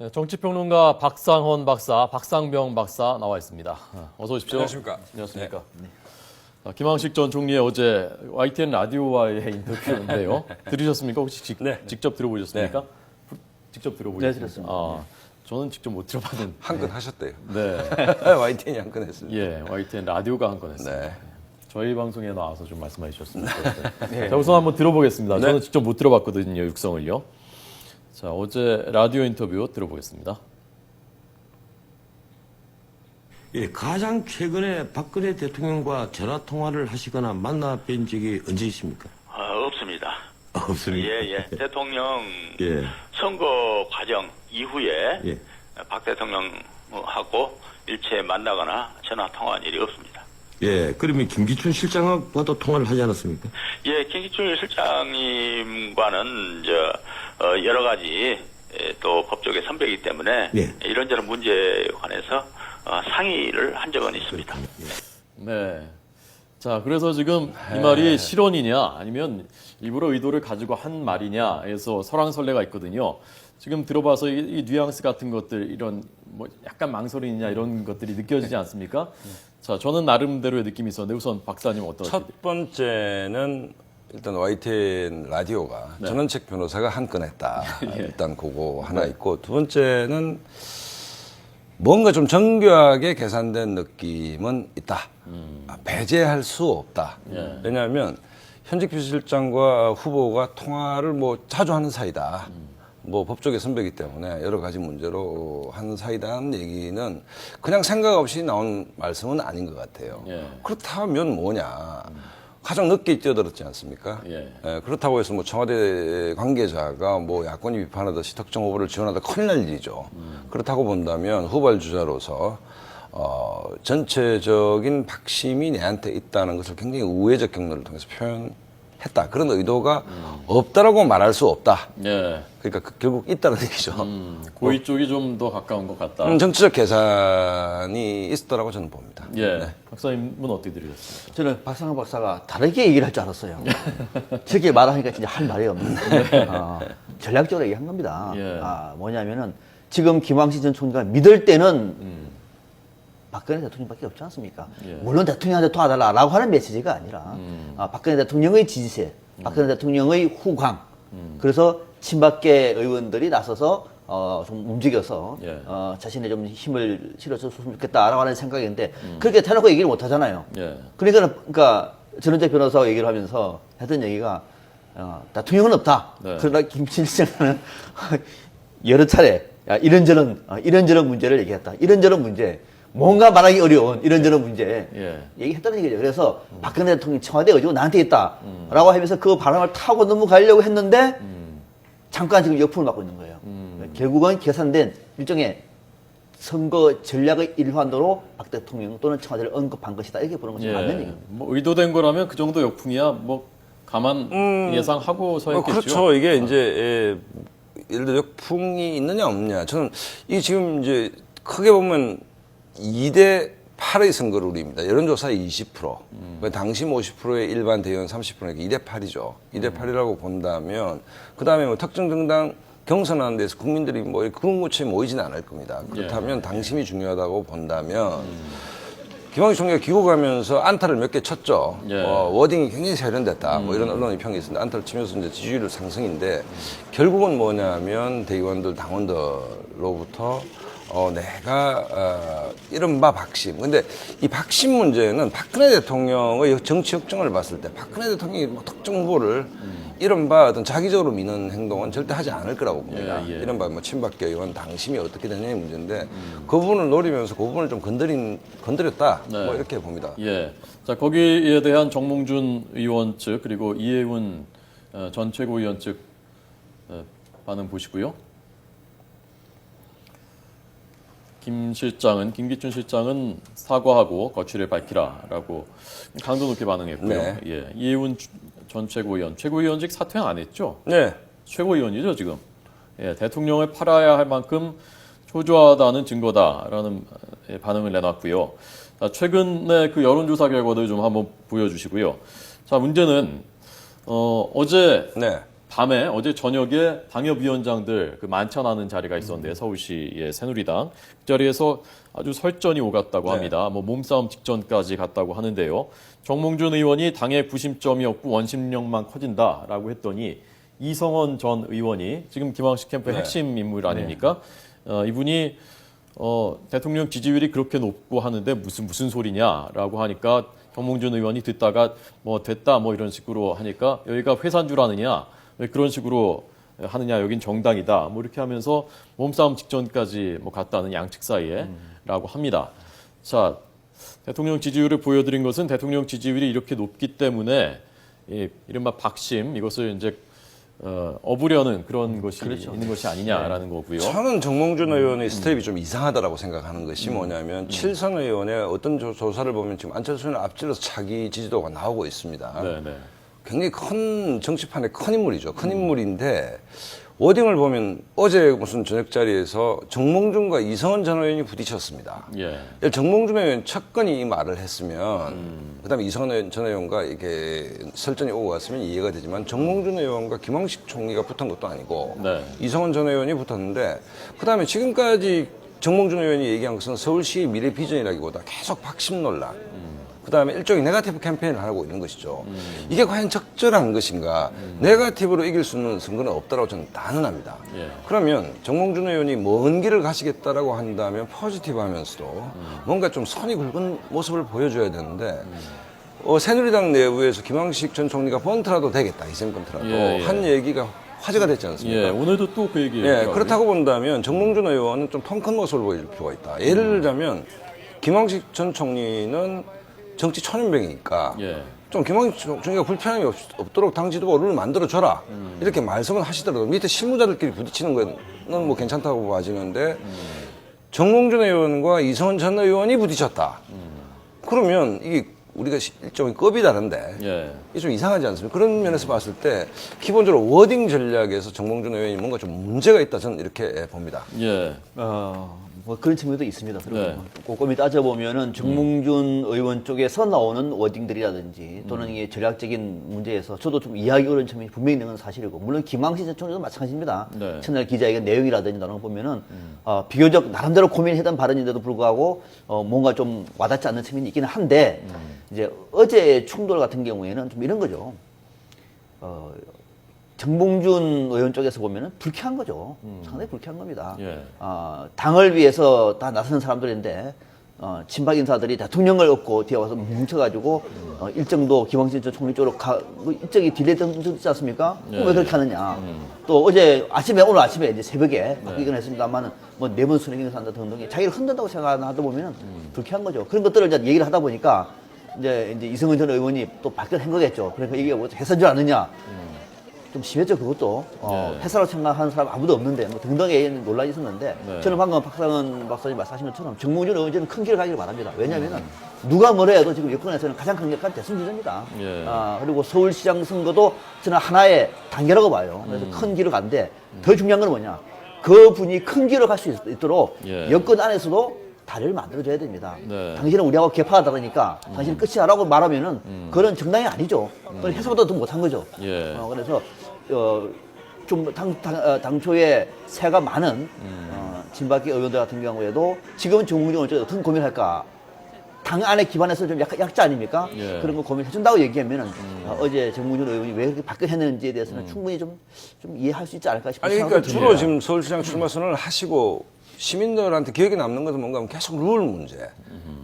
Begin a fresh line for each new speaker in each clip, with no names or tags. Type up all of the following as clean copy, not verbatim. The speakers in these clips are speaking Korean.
네, 정치평론가 박상헌 박사, 박상병 박사 나와 있습니다. 어서 오십시오.
안녕하십니까.
안녕하십니까. 네. 자, 김황식 전 총리의 어제 YTN 라디오와의 인터뷰인데요. 들으셨습니까? 혹시 직접 들어보셨습니까? 직접 들어보셨습니까?
네, 들었습니다.
저는 직접 못 들어봤는.
한 건 하셨대요.
네.
YTN이 한 건 했습니다.
예, YTN 라디오가 한 건 했습니다.
네.
저희 방송에 나와서 좀 말씀해 주셨습니다. 자, 우선 한번 들어보겠습니다.
네.
저는 직접 못 들어봤거든요, 육성을요. 자, 어제 라디오 인터뷰 들어보겠습니다.
예, 가장 최근에 박근혜 대통령과 전화 통화를 하시거나 만나 뵌 적이 언제 있습니까?
없습니다.
없습니다.
예. 대통령
예.
선거 과정 이후에
예.
박 대통령하고 일체 만나거나 전화 통화한 일이 없습니다.
예, 그러면 김기춘 실장과도 통화를 하지 않았습니까?
예, 김기춘 실장님과는 여러 가지 또 법조계 선배이기 때문에
예.
이런저런 문제에 관해서 상의를 한 적은 있습니다.
네. 자, 그래서 지금 이 말이 실언이냐 아니면 일부러 의도를 가지고 한 말이냐에서 설왕설래가 있거든요. 지금 들어봐서 이 뉘앙스 같은 것들 이런 뭐 약간 망설이냐 이런 것들이 느껴지지 않습니까? 자, 저는 나름대로의 느낌이 있었는데 우선 박사님 어떠세요?
첫 번째는 일단 YTN 라디오가 전원책 변호사가 한 건 했다. 일단 그거 하나 있고, 두 번째는 뭔가 좀 정교하게 계산된 느낌은 있다. 배제할 수 없다. 왜냐하면 현직 비서실장과 후보가 통화를 뭐 자주 하는 사이다. 뭐 법조계 선배이기 때문에 여러 가지 문제로 하는 사이다는 얘기는 그냥 생각 없이 나온 말씀은 아닌 것 같아요.
예.
그렇다면 뭐냐. 가장 늦게 뛰어들었지 않습니까?
예.
그렇다고 해서 뭐 청와대 관계자가 뭐 야권이 비판하듯이 특정 후보를 지원하다 큰일 날 일이죠. 그렇다고 본다면 후발 주자로서 전체적인 박심이 내한테 있다는 것을 굉장히 우회적 경로를 통해서 표현했다. 그런 의도가 없다라고 말할 수 없다.
예.
그러니까 결국 있다는 얘기죠.
고의 쪽이 좀 더 가까운 것 같다.
정치적 계산이 있었다라고 저는 봅니다.
예.
네.
박사님은 어떻게 들으셨습니까?
저는 박상헌 박사가 다르게 얘기를 할 줄 알았어요. 저렇게 말하니까 진짜 할 말이 없는 전략적으로 얘기한 겁니다.
예.
뭐냐면은 지금 김황식 전 총리가 믿을 때는 박근혜 대통령밖에 없지 않습니까?
예.
물론 대통령한테 도와달라라고 하는 메시지가 아니라 박근혜 대통령의 지지세, 박근혜 대통령의 후광, 그래서 친박계 의원들이 나서서 좀 움직여서
예.
자신의 좀 힘을 실어줬으면 좋겠다라고 하는 생각인데 그렇게 대놓고 얘기를 못 하잖아요.
예.
그러니까 전원재 변호사가 얘기를 하면서 했던 얘기가 대통령은 없다.
네.
그러나 김 실장은 여러 차례 이런저런 문제를 얘기했다. 이런저런 문제, 뭔가 말하기 어려운 이런저런 문제
예.
얘기했다는 얘기죠. 그래서 박근혜 대통령이 청와대 의지가 나한테 있다라고 하면서 그 발언을 타고 넘어가려고 했는데 잠깐 지금 역풍을 맞고 있는 거예요. 결국은 계산된 일종의 선거 전략의 일환으로 박 대통령 또는 청와대를 언급한 것이다. 이렇게 보는 것이 맞는 얘기입니다.
뭐 의도된 거라면 그 정도 역풍이야 뭐 가만 예상하고서 했겠죠.
그렇죠. 이게 이제 예를 들어 역풍이 있느냐 없느냐. 저는 이 지금 이제 크게 보면 2대 8의 선거룰입니다. 여론조사 20%, 당심 50%의 일반 대의원 30%니까 2대 8이죠. 2대 8이라고 본다면 그 다음에 뭐 특정 정당 경선하는 데서 국민들이 뭐 그런 곳에 모이지는 않을 겁니다. 그렇다면 당심이 중요하다고 본다면 김황식 총리가 귀국하면서 안타를 몇 개 쳤죠.
예.
워딩이 굉장히 세련됐다. 뭐 이런 언론의 평이 있습니다. 안타를 치면서 이제 지지율 상승인데 결국은 뭐냐면 대의원들, 당원들로부터 내가 이른바 박심. 근데 이 박심 문제는 박근혜 대통령의 정치 역정을 봤을 때 박근혜 대통령이 뭐 특정 후보를 이른바 어떤 자기적으로 미는 행동은 절대 하지 않을 거라고 봅니다.
예.
이른바 뭐 친박계 의원 당심이 어떻게 되느냐의 문제인데 그 부분을 노리면서 그 부분을 좀 건드렸다.
네.
뭐 이렇게 봅니다.
예. 자, 거기에 대한 정몽준 의원 측 그리고 이해운 전 최고위원 측 반응 보시고요. 김기춘 실장은 사과하고 거취를 밝히라라고 강도 높게 반응했고요.
네.
예. 이해운 전 최고위원직 사퇴 안 했죠?
네.
최고위원이죠 지금. 예, 대통령을 팔아야 할 만큼 초조하다는 증거다라는 반응을 내놨고요. 자, 최근에 그 여론조사 결과들 좀 한번 보여주시고요. 자, 문제는 어제
네.
밤에 어제 저녁에 당협위원장들 그 만찬하는 자리가 있었는데 서울시의 새누리당 그 자리에서 아주 설전이 오갔다고 합니다. 뭐 몸싸움 직전까지 갔다고 하는데요. 정몽준 의원이 당의 구심점이 없고 원심력만 커진다라고 했더니 이성원 전 의원이 지금 김황식 캠프의 핵심 인물 아닙니까? 이분이 대통령 지지율이 그렇게 높고 하는데 무슨 소리냐라고 하니까 정몽준 의원이 듣다가 뭐 됐다 뭐 이런 식으로 하니까 여기가 회사인 줄 아느냐 왜 그런 식으로 하느냐 여긴 정당이다 뭐 이렇게 하면서 몸싸움 직전까지 뭐 갔다는 양측 사이에라고 합니다. 자 대통령 지지율을 보여드린 것은 대통령 지지율이 이렇게 높기 때문에 이른바 박심 이것을 이제 업으려는 그런 것이 있는 것이 아니냐라는 거고요.
저는 정몽준 의원의 스텝이 좀 이상하다라고 생각하는 것이 뭐냐면 칠선 의원의 어떤 조사를 보면 지금 안철수 의원 앞질러서 차기 지지도가 나오고 있습니다.
네.
굉장히 큰 정치판의 큰 인물이죠. 큰 인물인데 워딩을 보면 어제 무슨 저녁 자리에서 정몽준과 이성원 전 의원이 부딪혔습니다.
예.
정몽준 의원 첫 건이 이 말을 했으면 그다음에 이성원 전 의원과 이렇게 설전이 오고 갔으면 이해가 되지만 정몽준 의원과 김황식 총리가 붙은 것도 아니고
네.
이성원 전 의원이 붙었는데 그다음에 지금까지 정몽준 의원이 얘기한 것은 서울시의 미래 비전이라기보다 계속 박심 논란 그다음에 일종의 네거티브 캠페인을 하고 있는 것이죠. 이게 과연 적절한 것인가? 네거티브로 이길 수 있는 선거는 없다고 저는 단언합니다.
예.
그러면 정몽준 의원이 먼 길을 가시겠다라고 한다면 포지티브 하면서도 뭔가 좀 선이 굵은 모습을 보여줘야 되는데 새누리당 내부에서 김황식 전 총리가 번트라도 되겠다, 이셈 번트라도
예.
한 얘기가 화제가 됐지 않습니까?
예, 오늘도 또 그 얘기예요.
예, 그렇다고 본다면 정몽준 의원은 좀 통 큰 모습을 보여줄 필요가 있다. 예를 들자면 김황식 전 총리는 정치 초년병이니까
예.
좀 김황식 총리가 불편함이 없도록 당 지도부 룰을 만들어줘라. 이렇게 말씀을 하시더라도 밑에 실무자들끼리 부딪히는 건 뭐 괜찮다고 봐지는데 정몽준 의원과 이성원 전 의원이 부딪혔다. 그러면 이게 우리가 일종의 급이 다른데
예.
이게 좀 이상하지 않습니까? 그런 면에서 봤을 때 기본적으로 워딩 전략에서 정몽준 의원이 뭔가 좀 문제가 있다 저는 이렇게 봅니다.
예.
뭐 그런 측면도 있습니다.
네.
꼼꼼히 따져보면은 정몽준 의원 쪽에서 나오는 워딩들이라든지 또는 이게 전략적인 문제에서 저도 좀 이해하기 어려운 점이 분명히 있는 건 사실이고 물론 김황식 전 총리도 마찬가지입니다.
네.
첫날 기자회견 내용이라든지 이런 거 보면은 비교적 나름대로 고민했던 발언인데도 불구하고 뭔가 좀 와닿지 않는 측면이 있기는 한데 이제 어제 충돌 같은 경우에는 좀 이런 거죠. 정몽준 의원 쪽에서 보면은 불쾌한 거죠. 상당히 불쾌한 겁니다.
예.
당을 위해서 다 나서는 사람들인데 친박 인사들이 대통령을 얻고 뒤에 와서 뭉쳐가지고 일정도 김황식 전 총리 쪽으로 일정이 딜레이된 적 있지 않습니까?
예.
왜 그렇게 하느냐? 또 어제 아침에 오늘 아침에 이제 새벽에 바뀌긴 했습니다만은 뭐 내분 순회경에서 한다 등등이 자기를 흔든다고 생각하다 보면은 불쾌한 거죠. 그런 것들을 이제 얘기를 하다 보니까 이제 이성은 전 의원이 또 발끈한 거겠죠. 그러니까 이게 뭐 회사인 줄 아느냐? 좀 심했죠, 그것도.
네.
회사로 생각하는 사람 아무도 없는데, 뭐 등등의 논란이 있었는데,
네.
저는 방금 박상은 박사님 말씀하신 것처럼 정몽준 의원은 큰 길을 가기를 바랍니다. 왜냐하면 누가 뭐라 해도 지금 여권에서는 가장 강력한 대선 주자입니다.
예.
그리고 서울시장 선거도 저는 하나의 단계라고 봐요. 그래서 큰 길을 간데, 더 중요한 건 뭐냐. 그 분이 큰 길을 갈 수 있도록
예.
여권 안에서도 다리를 만들어줘야 됩니다.
네.
당신은 우리하고 개파하다니까 당신은 끝이야라고 말하면은 그런 정당이 아니죠. 그건 해서보다 더 못한 거죠.
예.
그래서 좀 당초에 새가 많은 진박계 의원들 같은 경우에도 지금은 정몽준 의원 어떤 고민할까? 당 안에 기반에서 좀 약자 아닙니까?
예.
그런 거 고민해준다고 얘기하면은 어제 정몽준 의원이 왜 그렇게 발끈했는지에 대해서는 충분히 좀 이해할 수 있지 않을까 싶은
아니
생각이
그러니까
듭니다.
주로 지금 서울시장 출마 선언을 하시고 시민들한테 기억에 남는 것은 뭔가 하면 계속 룰 문제.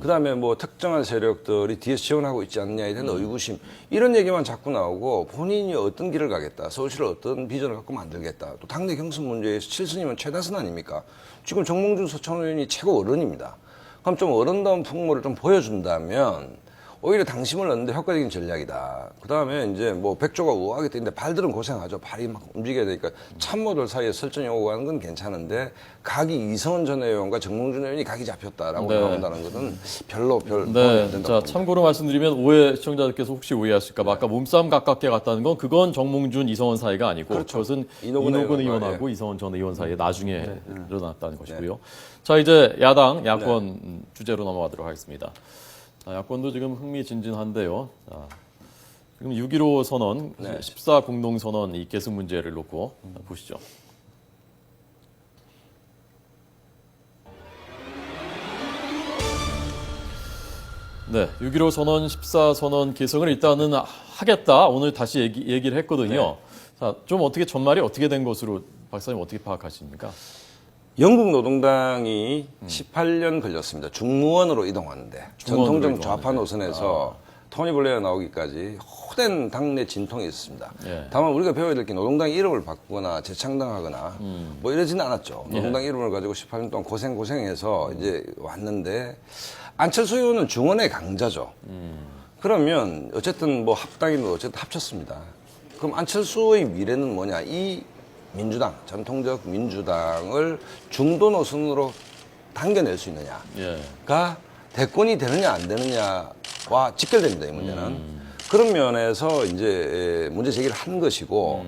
그다음에 뭐 특정한 세력들이 뒤에서 지원하고 있지 않느냐에 대한 의구심. 이런 얘기만 자꾸 나오고 본인이 어떤 길을 가겠다. 서울시를 어떤 비전을 갖고 만들겠다. 또 당내 경선 문제에서 7선이면 최다선 아닙니까? 지금 정몽준 서천 의원이 최고 어른입니다. 그럼 좀 어른다운 풍모를 좀 보여준다면 오히려 당심을 얻는 데 효과적인 전략이다. 그 다음에 이제 뭐 백조가 우아하게 뜨는데 발들은 고생하죠. 발이 막 움직여야 되니까 참모들 사이에 설전이 오고 하는 건 괜찮은데 각이 이성원 전 의원과 정몽준 의원이 각이 잡혔다라고
네.
나온다는 것은 별로 도움이
네.
안 된다고
자,
봅니다.
참고로 말씀드리면 시청자들께서 혹시 오해하실까봐 아까 몸싸움 가깝게 갔다는 건 그건 정몽준, 이성원 사이가 아니고
그렇죠.
그것은
이노근
이노근
의원과,
의원하고 이성원 전 의원 사이에 나중에 일어났다는 것이고요. 자, 이제 야권 주제로 넘어가도록 하겠습니다. 자, 야권도 지금 흥미진진한데요. 자, 지금 6.15 선언,
네.
14 공동 선언 이 계승 문제를 놓고 보시죠. 네, 6.15 선언, 14 선언 개성을 일단은 하겠다. 오늘 다시 얘기를 했거든요. 자, 좀 어떻게 전말이 어떻게 된 것으로 박사님 어떻게 파악하십니까?
영국 노동당이 18년 걸렸습니다. 중무원으로 이동하는데
중무원으로
전통적
이동하는데.
좌파 노선에서 토니 블레어 나오기까지 호된 당내 진통이 있었습니다.
예.
다만 우리가 배워야 될 게 노동당 이름을 바꾸거나 재창당하거나 뭐 이러지는 않았죠.
예.
노동당 이름을 가지고 18년 동안 고생해서 이제 왔는데 안철수 의원은 중원의 강자죠. 그러면 어쨌든 뭐 합당이든 어쨌든 합쳤습니다. 그럼 안철수의 미래는 뭐냐? 이 민주당, 전통적 민주당을 중도 노선으로 당겨낼 수 있느냐가
예.
대권이 되느냐 안 되느냐와 직결됩니다. 이 문제는. 그런 면에서 이제 문제 제기를 한 것이고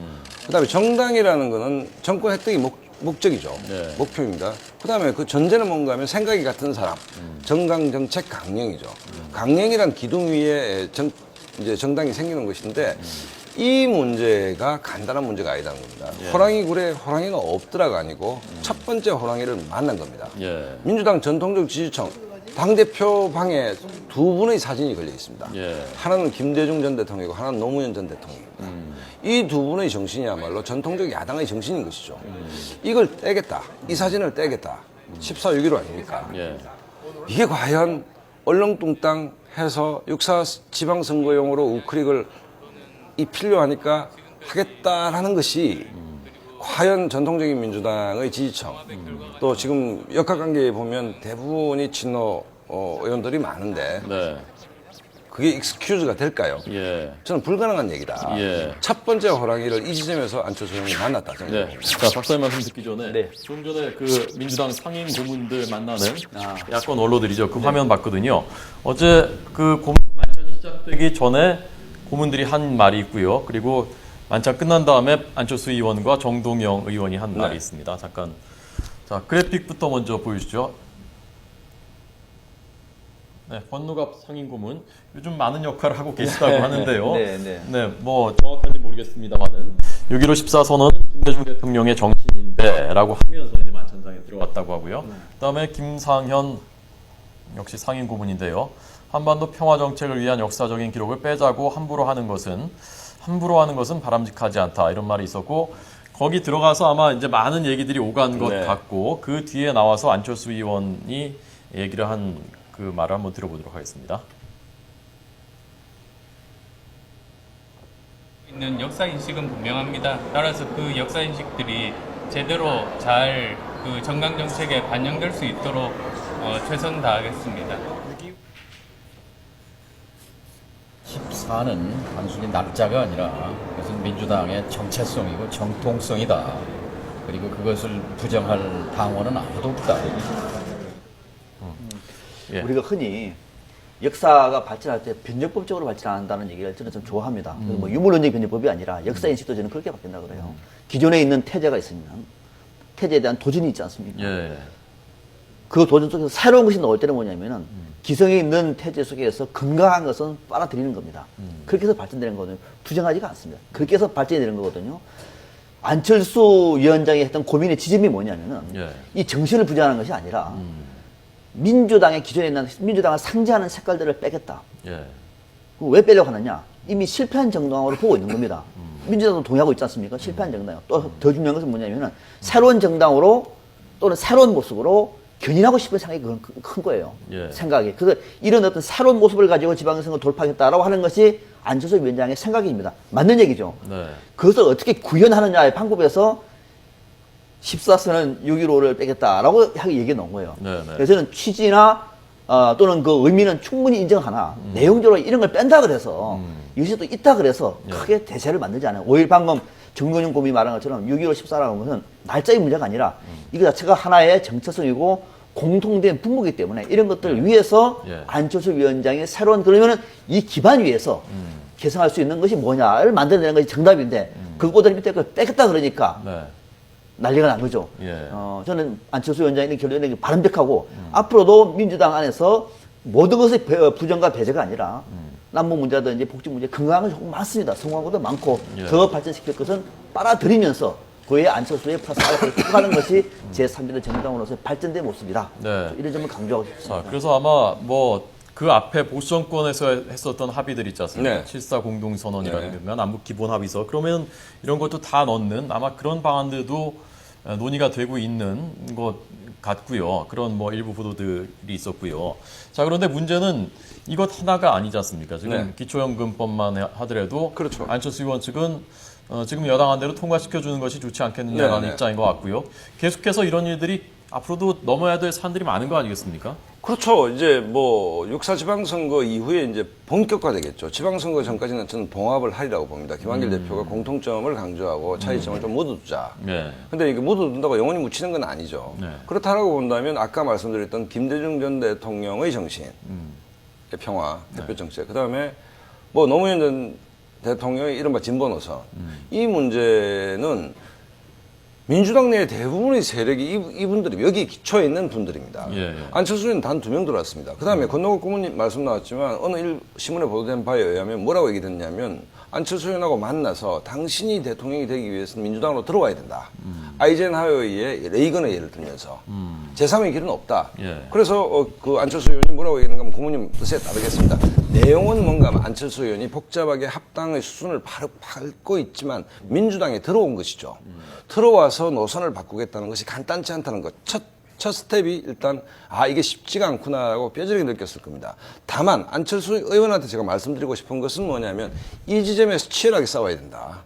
그다음에 정당이라는 거는 정권 획득이 목적이죠.
네.
목표입니다. 그다음에 그 전제는 뭔가 하면 생각이 같은 사람, 정강 정책 강령이죠. 강령이란 기둥 위에 이제 정당이 생기는 것인데 이 문제가 간단한 문제가 아니라는 겁니다. 호랑이 굴에 호랑이가 없더라가 아니고 첫 번째 호랑이를 만난 겁니다.
예.
민주당 전통적 지지층 당대표 방에 두 분의 사진이 걸려 있습니다.
예.
하나는 김대중 전 대통령이고 하나는 노무현 전 대통령입니다. 이 두 분의 정신이야말로 전통적 야당의 정신인 것이죠. 이걸 떼겠다. 이 사진을 떼겠다. 14.6.15 아닙니까?
예.
이게 과연 얼렁뚱땅 해서 육사 지방선거용으로 우크릭을 필요하니까 하겠다라는 것이 과연 전통적인 민주당의 지지층 또 지금 역학관계에 보면 대부분이 친노 의원들이 많은데
네.
그게 익스큐즈가 될까요?
예.
저는 불가능한 얘기다.
예.
첫 번째 호랑이를 이 지점에서 안철수 의원이 만났다. 저는.
네. 자, 박사님 말씀 듣기 전에
네.
좀 전에 그 민주당 상임 고문들 만나는 야권 원로들이죠. 그 화면 봤거든요. 어제 그 고문 만찬이 시작되기 전에 고문들이 한 말이 있고요. 그리고 만찬 끝난 다음에 안철수 의원과 정동영 의원이 한 말이 있습니다. 잠깐. 자, 그래픽부터 먼저 보여주죠. 네, 권노갑 상임 고문 요즘 많은 역할을 하고 계시다고 하는데요.
네.
뭐 정확한지 모르겠습니다만은 6.15 14 선언은 김대중 대통령의 정신인데라고 하면서 이제 만찬장에 들어갔다고 하고요. 그다음에 김상현 역시 상임 고문인데요. 한반도 평화 정책을 위한 역사적인 기록을 빼자고 함부로 하는 것은 바람직하지 않다 이런 말이 있었고 거기 들어가서 아마 이제 많은 얘기들이 오간 것 같고 그 뒤에 나와서 안철수 의원이 얘기를 한 그 말을 한번 들어보도록 하겠습니다.
있는 역사 인식은 분명합니다. 따라서 그 역사 인식들이 제대로 잘 그 정강 정책에 반영될 수 있도록 최선 다하겠습니다.
14는 단순히 날짜가 아니라 그것은 민주당의 정체성이고 정통성이다. 그리고 그것을 부정할 당원은 아무도 없다.
예.
우리가 흔히 역사가 발전할 때 변정법적으로 발전한다는 얘기를 저는 좀 좋아합니다. 뭐 유물론적 변정법이 아니라 역사 인식도 저는 그렇게 바뀐다 그래요. 기존에 있는 태제가 있으면 태제에 대한 도전이 있지 않습니까?
예.
그 도전 속에서 새로운 것이 나올 때는 뭐냐면은 기성에 있는 태제 속에서 건강한 것은 빨아들이는 겁니다. 그렇게 해서 발전되는 거거든요. 부정하지가 않습니다. 그렇게 해서 발전이 되는 거거든요. 안철수 위원장이 했던 고민의 지점이 뭐냐면은 이 정신을 부정하는 것이 아니라 민주당의 기존에 있는 민주당을 상징하는 색깔들을 빼겠다. 왜 빼려고 하느냐? 이미 실패한 정당으로 보고 있는 겁니다. 민주당도 동의하고 있지 않습니까? 실패한 정당. 또 더 중요한 것은 뭐냐면은 새로운 정당으로 또는 새로운 모습으로 견인하고 싶은 생각이 그건 큰 거예요. 생각이. 그래서 이런 어떤 새로운 모습을 가지고 지방선거 돌파하겠다라고 하는 것이 안철수 위원장의 생각입니다. 맞는 얘기죠. 그것을 어떻게 구현하느냐의 방법에서 14선은 6.15를 빼겠다라고 얘기해 놓은 거예요. 그래서 저는 취지나 또는 그 의미는 충분히 인정하나 내용적으로 이런 걸 뺀다 그래서 이것이 또 있다 그래서 크게 대세를 만들지 않아요. 오히려 방금 정근영 고문이 말한 것처럼 6.15 14라는 것은 날짜의 문제가 아니라 이거 자체가 하나의 정체성이고 공통된 분모이기 때문에 이런 것들을 위해서 안철수 위원장이 새로운 그러면은 이 기반 위에서 개성할 수 있는 것이 뭐냐를 만들어내는 것이 정답인데 그것보다 밑에 걸 빼겠다 그러니까 난리가 난 거죠. 저는 안철수 위원장의 결론이 바람직하고 앞으로도 민주당 안에서 모든 것의 부정과 배제가 아니라 남북 문제라든지 복지 문제 건강한 건 조금 많습니다. 성공한 것도 많고
예.
더 발전시킬 것은 빨아들이면서 그에 안철수의 플러스 알파를 추가하는 것이 제3지대 정당으로서의 발전된 모습이다.
네.
이런 점을 강조하고
자,
싶습니다.
그래서 아마 뭐 그 앞에 보수 정권에서 했었던 합의들 있지 않습니까?
네.
7.4 공동선언이라든가 남북 기본 합의서 그러면 이런 것도 다 넣는 아마 그런 방안들도 논의가 되고 있는 것 같고요. 그런 뭐 일부 보도들이 있었고요. 자, 그런데 문제는 이것 하나가 아니지 않습니까? 지금
네.
기초연금법만 하더라도
그렇죠.
안철수 의원 측은 지금 여당한 대로 통과시켜주는 것이 좋지 않겠느냐라는
네, 네.
입장인 것 같고요. 계속해서 이런 일들이 앞으로도 넘어야 될 산들이 많은 거 아니겠습니까?
그렇죠. 이제 뭐 6.4 지방선거 이후에 이제 본격화되겠죠. 지방선거 전까지는 저는 봉합을 하리라고 봅니다. 김한길 대표가 공통점을 강조하고 차이점을 좀 묻어두자.
네.
근데 이게 묻어둔다고 영원히 묻히는 건 아니죠.
네.
그렇다라고 본다면 아까 말씀드렸던 김대중 전 대통령의 정신, 평화, 대표 정책, 그다음에 뭐 노무현 전 대통령의 이른바 진보 노선, 이 문제는 민주당 내 대부분의 세력이 이분들이 여기 기초에 있는 분들입니다.
예, 예.
안철수 의원 단 2명 들어왔습니다. 그 다음에 권노국 고문님 말씀 나왔지만 어느 신문에 보도된 바에 의하면 뭐라고 얘기했냐면 안철수 의원하고 만나서 당신이 대통령이 되기 위해서는 민주당으로 들어와야 된다. 아이젠하워의 레이건의 예를 들면서 제3의 길은 없다.
예.
그래서 그 안철수 의원이 뭐라고 얘기했는가 하면 고문님 뜻에 따르겠습니다. 내용은 뭔가 하면 안철수 의원이 복잡하게 합당의 수순을 밟고 있지만 민주당에 들어온 것이죠. 들어와서 노선을 바꾸겠다는 것이 간단치 않다는 것. 첫 스텝이 일단 이게 쉽지가 않구나라고 뼈저리게 느꼈을 겁니다. 다만 안철수 의원한테 제가 말씀드리고 싶은 것은 뭐냐면 이 지점에서 치열하게 싸워야 된다.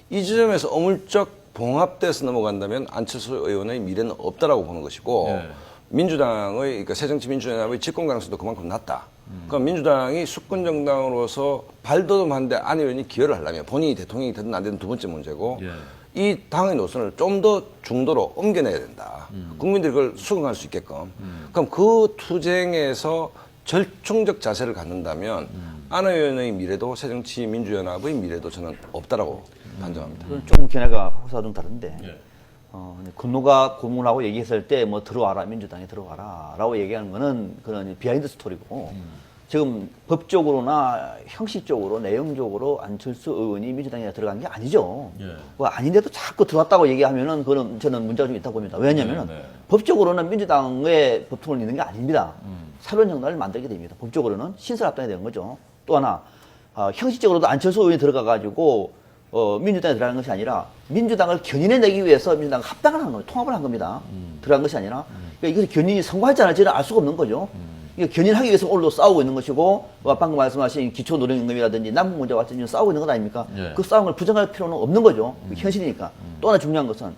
이 지점에서 어물쩍 봉합돼서 넘어간다면 안철수 의원의 미래는 없다라고 보는 것이고
네.
민주당의 그러니까 새정치민주연합의 집권 가능성도 그만큼 낮다. 그럼 민주당이 수권 정당으로서 발돋움하는데 안 의원이 기여를 하려면 본인이 대통령이 되든 안 되든 두 번째 문제고
예.
이 당의 노선을 좀 더 중도로 옮겨내야 된다. 국민들이 그걸 수긍할 수 있게끔. 그럼 그 투쟁에서 절충적 자세를 갖는다면 안 의원의 미래도 새정치민주연합의 미래도 저는 없다라고 판정합니다.
그건 조금 견해가 호사가 좀 다른데
예.
근노가 고문하고 얘기했을 때 뭐 들어와라 민주당에 들어와라라고 얘기하는 거는 그런 비하인드 스토리고 지금 법적으로나 형식적으로 내용적으로 안철수 의원이 민주당에 들어간 게 아니죠.
예.
뭐 아닌데도 자꾸 들어왔다고 얘기하면은 그건 저는 문제가 좀 있다고 봅니다. 왜냐면은
네, 네.
법적으로는 민주당의 법통을 있는 게 아닙니다. 새로운 정당을 만들게 됩니다. 법적으로는 신설합당이 되는 거죠. 또 하나 형식적으로도 안철수 의원이 들어가 가지고 민주당에 들어가는 것이 아니라 민주당을 견인해내기 위해서 민주당과 합당을 한 겁니다. 통합을 한 겁니다. 들어간 것이 아니라 그러니까 이것이 견인이 성공할지 안 할지는 알 수가 없는 거죠. 이게 견인하기 위해서 오늘도 싸우고 있는 것이고 방금 말씀하신 기초노령임금이라든지 남북 문제와 같이 싸우고 있는 것 아닙니까?
예.
그 싸움을 부정할 필요는 없는 거죠. 현실이니까. 또 하나 중요한 것은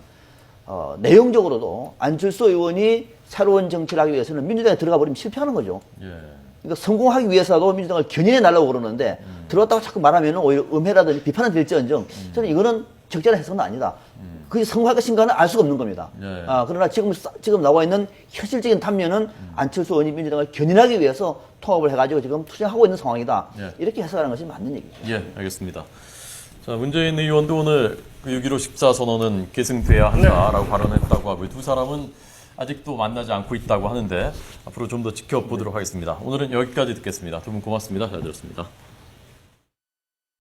내용적으로도 안철수 의원이 새로운 정치를 하기 위해서는 민주당에 들어가 버리면 실패하는 거죠.
예.
그러니까 성공하기 위해서도 민주당을 견인해 달라고 그러는데 들어왔다고 자꾸 말하면 오히려 음해라든지 비판은 될지언정 저는 이거는 적절한 해석은 아니다. 그게 성공할 것인가는 알 수가 없는 겁니다.
예.
그러나 지금 나와 있는 현실적인 단면은 안철수 의원이 민주당을 견인하기 위해서 통합을 해가지고 지금 투쟁하고 있는 상황이다.
예.
이렇게 해석하는 것이 맞는 얘기죠.
예, 알겠습니다. 자, 문재인 의원도 오늘 그 6.15 14선언은 계승돼야 한다라고 발언했다고 하고요. 두 사람은 아직도 만나지 않고 있다고 하는데 앞으로 좀 더 지켜보도록 하겠습니다. 오늘은 여기까지 듣겠습니다. 두 분 고맙습니다. 잘 들었습니다.